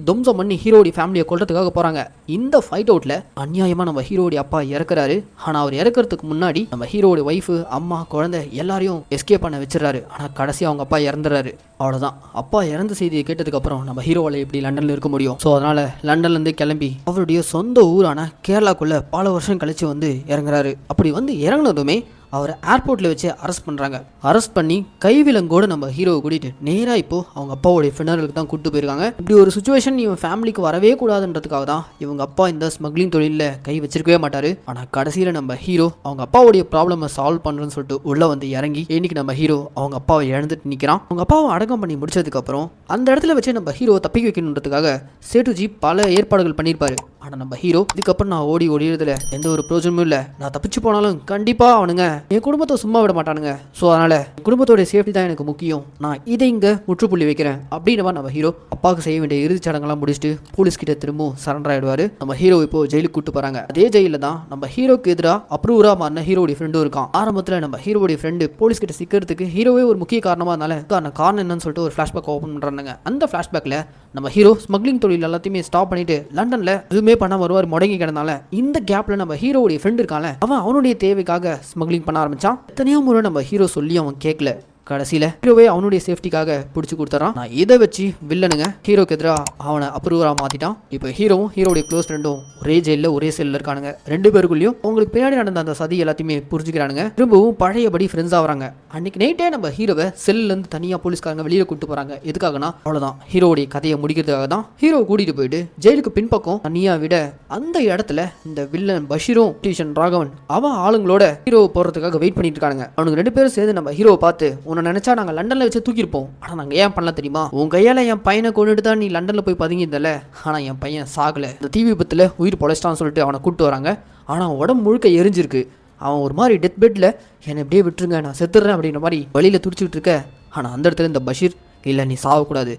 துவம்சம் பண்ணி ஹீரோடைய ஃபேமிலியை கொல்றதுக்காக போறாங்க. இந்த ஃபைட் அவுட்ல அநியாயமா நம்ம ஹீரோடைய அப்பா இறக்குறாரு. ஆனா அவர் இறக்குறதுக்கு முன்னாடி நம்ம ஹீரோடைய ஒய்ஃபு அம்மா குழந்தை எல்லாரையும் எஸ்கேப் பண்ண வச்சிடறாரு. ஆனா கடைசி அவங்க அப்பா இறந்துறாரு. அவ்வளவுதான். அப்பா இறந்த செய்தியை கேட்டதுக்கு அப்புறம் நம்ம ஹீரோவால எப்படி லண்டன்ல இருக்க முடியும்? ஸோ அதனால லண்டன்ல இருந்து கிளம்பி அவருடைய சொந்த ஊரான கேரளாக்குள்ள பல வருஷம் கழிச்சு வந்து இறங்குறாரு. அப்படி வந்து இறங்குனதுமே அவர் ஏர்போர்ட்டில் வச்சு அரெஸ்ட் பண்ணுறாங்க. அரெஸ்ட் பண்ணி கைவிலங்கோடு நம்ம ஹீரோவை கூட்டிகிட்டு நேராக இப்போ அவங்க அப்பாவுடைய ஃபினரலுக்கு தான் கூப்பிட்டு போயிருக்காங்க. இப்படி ஒரு சுச்சுவேஷன் இவன் ஃபேமிலிக்கு வரவே கூடாதுன்றதுக்காக தான் இவங்க அப்பா இந்த ஸ்மக்லிங் தொழிலில் கை வச்சிருக்கவே மாட்டார். ஆனால் கடைசியில் நம்ம ஹீரோ அவங்க அப்பாவுடைய ப்ராப்ளமை சால்வ் பண்ணுறேன்னு சொல்லிட்டு உள்ளே வந்து இறங்கி இன்னைக்கு நம்ம ஹீரோ அவங்க அப்பாவை இழந்துட்டு நிற்கிறான். அவங்க அப்பாவை அடக்கம் பண்ணி முடிச்சதுக்கப்புறம் அந்த இடத்துல வச்சு நம்ம ஹீரோவை தப்பிக்க வைக்கணுன்றதுக்காக சேட்டுஜி பல ஏற்பாடுகள் பண்ணியிருப்பாரு. ஆனால் நம்ம ஹீரோ இதுக்கப்புறம் நான் ஓடிறதுல எந்த ஒரு பிரயோஜனமும் இல்லை, நான் தப்பிச்சு போனாலும் கண்டிப்பாக அவனுங்க என் குடும்பத்தை சும்மா விட மாட்டானுங்க, ஸோ அதனால குடும்பத்தோட சேஃப்டி தான் எனக்கு முக்கியம், நான் இதை இங்கே முற்றுப்புள்ளி வைக்கிறேன் அப்படின்ற நம்ம ஹீரோ அப்பாவுக்கு செய்ய வேண்டிய இறுதி சடங்கெல்லாம் முடிச்சுட்டு போலீஸ் கிட்ட திரும்பவும் சரண்டர் ஆயிடுவாரு. நம்ம ஹீரோ இப்போ ஜெயிலுக்கு கூட்டு போறாங்க. அதே ஜெயில தான் நம்ம ஹீரோக்கு எதிராக அப்ரூவரா மாறின ஹீரோடைய ஃப்ரெண்டும் இருக்கான். ஆரம்பத்தில் நம்ம ஹீரோடைய ஃப்ரெண்டு போலீஸ் கிட்ட சிக்கிறதுக்கு ஹீரோவே ஒரு முக்கிய காரணமா இருந்தால காரணம் என்னன்னு சொல்லிட்டு ஒரு ஃபிளாஷ்பேக் ஓப்பன் பண்றாங்க. அந்த ஃபிளாஷ்பேக்ல நம்ம ஹீரோ ஸ்மக்லிங் தொழில் எல்லாத்தையுமே ஸ்டாப் பண்ணிட்டு லண்டன்ல எதுவுமே பண்ண வருவார் முடங்கி கிடந்தால இந்த கேப்ல நம்ம ஹீரோடைய ஃப்ரெண்ட் இருக்கால அவனுடைய தேவைக்காக ஸ்மக்லிங் பண்ண ஆரம்பிச்சான். எத்தனையோ முறை நம்ம ஹீரோ சொல்லி அவன் கேட்கல. கடைசியில ஹீரோவே அவனுடைய சேஃப்டிக்காக பிடிச்சு கொடுத்துறான். நான் இதை வச்சு வில்லனுங்க ஹீரோக்கு எதிராக அவனை அப்ரூவரா மாத்திட்டான். இப்போ ஹீரோவும் ஹீரோடைய க்ளோஸ் ஃப்ரெண்டும் ஒரே ஜெயில ஒரே செல்ல இருக்கானுங்க. ரெண்டு பேருக்குள்ளயும் உங்களுக்கு பின்னாடி நடந்த அந்த சதி எல்லாத்தையுமே புரிஞ்சுக்கிறானுங்க. திரும்பவும் பழையபடி ஃப்ரெண்ட்ஸ் ஆகிறாங்க. அன்னைக்கு நைட்டே நம்ம ஹீரோவை செல்ல இருந்து தனியா போலீஸ்காரங்க வெளியில கூட்டு போறாங்க. எதுக்காகனா அவ்வளவுதான் ஹீரோடைய கதையை முடிக்கிறதுக்காக தான். ஹீரோ கூட்டிட்டு போயிட்டு ஜெயிலுக்கு பின்பக்கம் தனியா விட அந்த இடத்துல இந்த வில்லன் பஷீரும் டியூஷன் ராகவன் அவன் ஆளுங்களோட ஹீரோ போறதுக்காக வெயிட் பண்ணிட்டு இருக்காங்க. அவனுக்கு ரெண்டு பேரும் சேர்ந்து நம்ம ஹீரோவை பார்த்து உன்னை நினைச்சா நாங்க லண்டன்ல வச்சு தூக்கிருப்போம், ஆனா நாங்க ஏன் பண்ணல தெரியுமா? உன் கையால என் பையனை கொண்டுட்டு தான் நீ லண்டன்ல போய் பதுங்கியிருந்தல, ஆனா என் பையன் சாகல, இந்த தீ விபத்துல உயிர் பொழைச்சிட்டான்னு சொல்லிட்டு அவனை கூப்பிட்டு வராங்க. ஆனா அவன் உடம்பு முழுக்க எரிஞ்சிருக்கு. அவன் ஒரு மாதிரி டெத் பெட்ல என்னை எப்படியே விட்டுருங்க நான் செத்துறேன் அப்படின்ற மாதிரி வழியில துடிச்சுட்டு இருக்க. ஆனா அந்த இடத்துல இந்த பஷீர் இல்லை நீ சாகக்கூடாது,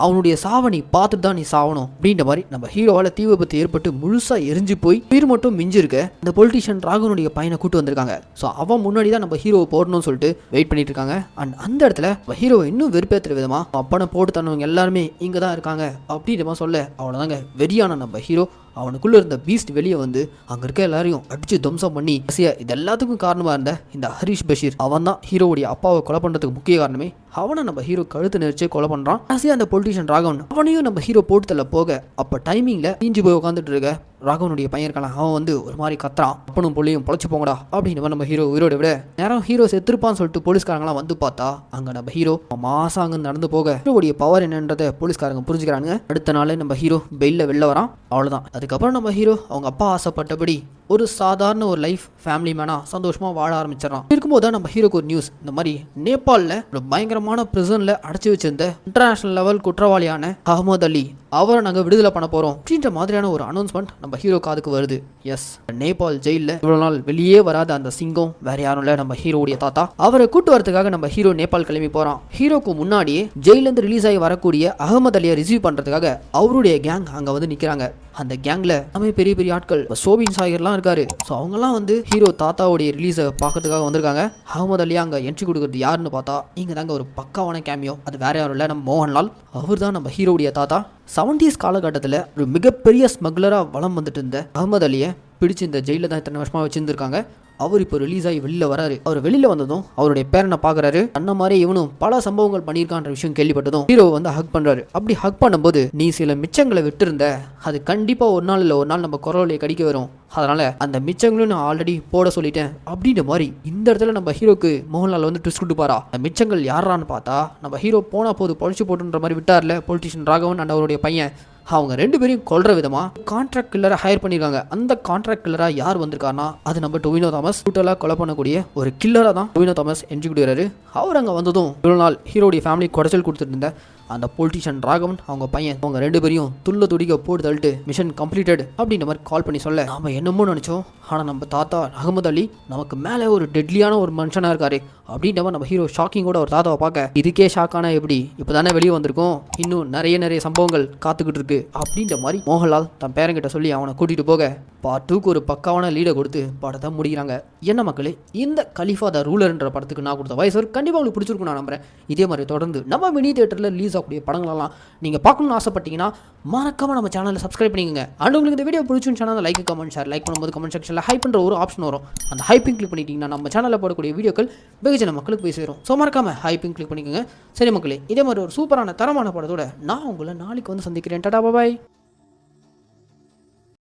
அவனுடைய சாவை நீ பார்த்துட்டு தான் நீ சாகணும் அப்படின்ற மாதிரி நம்ம ஹீரோவால் தீ விபத்து ஏற்பட்டு முழுசாக எரிஞ்சு போய் உயிர் மட்டும் மிஞ்சிருக்க இந்த பொலிட்டிஷியன் ராகவனுடைய பையனை கூட்டு வந்திருக்காங்க. ஸோ அவன் முன்னாடி தான் நம்ம ஹீரோவை போடணும்னு சொல்லிட்டு வெயிட் பண்ணிட்டு இருக்காங்க. அண்ட் அந்த இடத்துல ஹீரோவை இன்னும் வெறுப்பேற்றுற விதமாக அப்பனை போட்டு தந்தவங்க எல்லாருமே இங்கே தான் இருக்காங்க அப்படின்ற மாதிரி சொல்ல அவ்வளோதாங்க வெறியான நம்ம ஹீரோ அவனுக்குள்ள இருந்த பீஸ்ட் வெளியே வந்து அங்க இருக்க எல்லாரையும் அடிச்சு துவம்சம் பண்ணி இது எல்லாத்துக்கும் காரணமா இருந்த இந்த ஹரிஷ் பஷீர் அவன் தான் ஹீரோவுடைய அப்பாவை கொலை பண்றதுக்கு முக்கிய காரணமே. அவனை நம்ம ஹீரோ கழுத்து நெரிச்சே கொலை பண்றான். அந்த பொலிட்டிஷியன் ராகவன் அவனையும் நம்ம ஹீரோ போட்டுல போக அப்ப டைமிங்ல தீஞ்சு போய் உட்காந்துட்டு இருக்க ராகவனுடைய பையன் இருக்கலாம். அவன் வந்து ஒரு மாதிரி கத்துறான், அப்பனும் பொள்ளையும் பொழைச்சு போங்கடா அப்படின்னு நம்ம ஹீரோ உயிரோட விட நேரம் ஹீரோ செத்துருப்பான்னு சொல்லிட்டு போலீஸ்காரங்களாம் வந்து பார்த்தா அங்க நம்ம ஹீரோ மாசம் அங்க நடந்து போக ஹீரோடைய பவர் என்னன்றதை போலீஸ்காரங்க புரிஞ்சுக்கிறாங்க. அடுத்த நாள் நம்ம ஹீரோ பெயில வெளில வரான். அவ்வளவுதான். அதுக்கப்புறம் நம்ம ஹீரோ அவங்க அப்பா ஆசைப்பட்டபடி ஒரு சாதாரண ஒரு லைஃப் ஃபேமிலி மேனா சந்தோஷமா வாழ ஆரம்பிச்சிடறான். இருக்கும்போது தான் நம்ம ஹீரோக்கு ஒரு நியூஸ், இந்த மாதிரி நேபாளில் ஒரு பயங்கரமான பிரிசன்ல அடைச்சி வச்சிருந்த இன்டர்நேஷனல் லெவல் குற்றவாளியான அகமது அலி அவரை நாங்கள் விடுதலை பண்ண போறோம் அப்படின்ற மாதிரியான ஒரு அனௌன்ஸ்மெண்ட் நம்ம ஹீரோ காதுக்கு வருது. எஸ், நேபாள் ஜெயிலில் இவ்வளவு நாள் வெளியே வராத அந்த சிங்கம் வேற யாரும் இல்லை நம்ம ஹீரோடைய தாத்தா. அவரை கூட்டு வரதுக்காக நம்ம ஹீரோ நேபாள் கிளம்பி போறான். ஹீரோக்கு முன்னாடியே ஜெயில இருந்து ரிலீஸ் ஆகி வரக்கூடிய அகமது அலியை ரிசீவ் பண்றதுக்காக அவருடைய கேங் அங்க வந்து நிக்கிறாங்க. அந்த கேங்ல நம்ம பெரிய பெரிய ஆட்கள் சோபின் சாகர்லாம் இருக்காரு. ஸோ அவங்கெல்லாம் வந்து ஹீரோ தாத்தாவுடைய ரிலீஸை பார்க்கறதுக்காக வந்திருக்காங்க. அகமது அலியா அங்கே என்ட்ரி கொடுக்குறது யாருன்னு பார்த்தா இங்கே தாங்க ஒரு பக்காவான கேமியோ. அது வேற யாரும் இல்லை, நம்ம மோகன்லால். அவர் தான் நம்ம ஹீரோடைய தாத்தா. 70s காலகட்டத்தில் ஒரு மிகப்பெரிய ஸ்மக்லராக வளம் வந்துட்டு இருந்த அகமது அலியை பிடிச்சி இந்த ஜெயிலில் தான் இத்தனை வருஷமாக வச்சிருந்துருக்காங்க. அவர் இப்போ ரிலீஸ் ஆகி வெளியில் வராரு. அவர் வெளியில் வந்ததும் அவருடைய பேரனை பார்க்குறாரு. அந்த மாதிரி இவனும் பல சம்பவங்கள் பண்ணியிருக்கான்ற விஷயம் கேள்விப்பட்டதும் ஹீரோ வந்து ஹக் பண்ணுறாரு. அப்படி ஹக் பண்ணும்போது நீ சில மிச்சங்களை விட்டுருந்த, அது கண்டிப்பாக ஒரு நாள் இல்லை ஒரு நாள் நம்ம குரலையை கடிக்க வரும், அதனால அந்த மிச்சங்களும் நான் ஆல்ரெடி போட சொல்லிட்டேன் அப்படின்ற மாதிரி இந்த இடத்துல நம்ம ஹீரோக்கு மோகன்லால் வந்து ட்விஸ்ட் கொடுப்பாரா. அந்த மிச்சங்கள் யாரான்னு பார்த்தா நம்ம ஹீரோ போனா போது பொழிச்சு போட்டுன்ற மாதிரி விட்டார்ல பொலிட்டிஷியன் ராகவன் அண்ட் அவருடைய பையன். அவங்க ரெண்டு பேரையும் கொல்ற விதமா கான்ட்ராக்ட் கில்லரை ஹையர் பண்ணிருக்காங்க. அந்த கான்ட்ராக்ட் கில்லரா யார் வந்திருக்காருன்னா அது நம்ம டொவினோ தாமஸ். டோட்டலா கொலை பண்ணக்கூடிய ஒரு கில்லரா தான் டொவினோ தாமஸ் என்ட்ரி கொடுக்குறாரு. அவர் அங்க வந்ததும் இவ்வளவு நாள் ஹீரோடைய ஃபேமிலி குடைச்சல் கொடுத்துட்டு இருந்த அந்த பொலிட்டிஷியன் ராகவன் அவங்க பையன் அவங்க ரெண்டு பேரையும் துள்ள துடிக்க போட்டு தள்ளிட்டு மிஷன் கம்ப்ளீட்டட் அப்படின்ற மாதிரி கால் பண்ணி சொல்ல நாம என்னமோ நினைச்சோம். ஆனா நம்ம தாத்தா அகமது அலி நமக்கு மேலே ஒரு டெட்லியான ஒரு மனுஷனா இருக்காரு அப்படின்ற மாதிரி நம்ம ஹீரோ ஷாக்கிங்கோட ஒரு தாத்தாவை பார்க்க இதுக்கே ஷாக்கானா எப்படி, இப்போதானே வெளியே வந்திருக்கோம், இன்னும் நிறைய சம்பவங்கள் காத்துக்கிட்டு இருக்கு அப்படின்ற மாதிரி மோகன்லால் தன் பேரங்கிட்ட சொல்லி அவனை கூட்டிட்டு போக பார்ட் 2க்கு ஒரு பக்காவான லீடை கொடுத்து படத்தை முடிக்கிறாங்க. என்ன மக்களே, இந்த கலிஃபா த ரூலர்ன்ற படத்துக்கு நான் கொடுத்த வாய்ஸ் கண்டிப்பாக உங்களுக்கு பிடிச்சிருக்கும் நான் நம்புறேன். இதே மாதிரி தொடர்ந்து நம்ம மினி தியேட்டரில் ரிலீஸ் ஆகக்கூடிய படங்களெல்லாம் நீங்கள் பார்க்கணும்னு ஆசைப்பட்டீங்கன்னா மறக்காம நம்ம சேனலை சப்ஸ்கிரைப் பண்ணிக்கோங்க. அண்ட் உங்களுக்கு இந்த வீடியோ பிடிச்சுன்னு சொன்னால் லைக் கமெண்ட் ஷேர். லைக் பண்ணும்போது கமெண்ட் செக்ஷனில் ஹைப் பண்ணுற ஒரு ஆப்ஷன் வரும். அந்த ஹைப்பிங் கிளிக் பண்ணிட்டீங்கன்னா நம்ம சேனலில் போடக்கூடிய வீடியோக்கள் வெகுஜன மக்களுக்கு போய் சேரும். ஸோ மறக்காம ஹைப்பிங் கிளிக் பண்ணிக்கோங்க. சரி மக்களே, இதே மாதிரி ஒரு சூப்பரான தரமான படத்தோட நான் உங்களை நாளைக்கு வந்து சந்திக்கிறேன். டாடா பாய்.